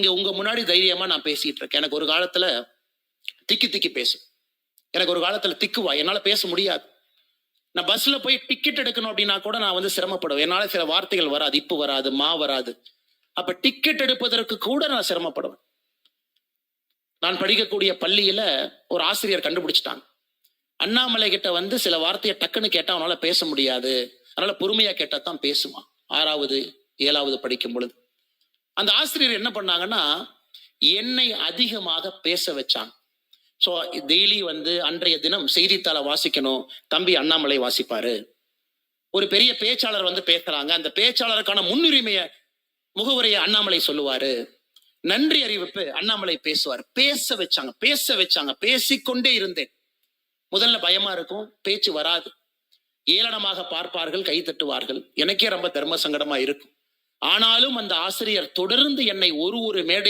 இங்க உங்க முன்னாடி தைரியமா நான் பேசிட்டு இருக்கேன். எனக்கு ஒரு காலத்துல திக்கி திக்கி பேசும். எனக்கு ஒரு காலத்துல திக்குவா, என்னால பேச முடியாது. நான் பஸ்ல போய் டிக்கெட் எடுக்கணும் அப்படின்னா கூட நான் வந்து சிரமப்படுவேன். என்னால சில வார்த்தைகள் வராது, இப்பு வராது, மா வராது. அப்ப டிக்கெட் எடுப்பதற்கு கூட நான் சிரமப்படுவேன். நான் படிக்கக்கூடிய பள்ளியில ஒரு ஆசிரியர் கண்டுபிடிச்சிட்டாங்க. அண்ணாமலை கிட்ட வந்து சில வார்த்தையை டக்குன்னு கேட்டா அவனால பேச முடியாது, அதனால பொறுமையா கேட்டா தான் பேசுவான். 6வது 7வது படிக்கும் பொழுது அந்த ஆசிரியர் என்ன பண்ணாங்கன்னா என்னை அதிகமாக பேச வச்சாங்க. ஸோ டெய்லி வந்து அன்றைய தினம் செய்தித்தாளை வாசிக்கணும், தம்பி அண்ணாமலை வாசிப்பாரு. ஒரு பெரிய பேச்சாளர் வந்து பேசுறாங்க, அந்த பேச்சாளருக்கான முன்னுரிமையை முகவுரையை அண்ணாமலை சொல்லுவாரு. நன்றி அறிவிப்பு அண்ணாமலை பேசுவார். பேச வச்சாங்க. பேசிக்கொண்டே இருந்தேன். முதல்ல பயமா இருக்கும், பேச்சு வராது. ஏளனமாக பார்ப்பார்கள், கை தட்டுவார்கள். எனக்கே ரொம்ப தர்ம சங்கடமா இருக்கும். ஆனாலும் அந்த ஆசிரியர் தொடர்ந்து என்னை ஒரு மேடையில்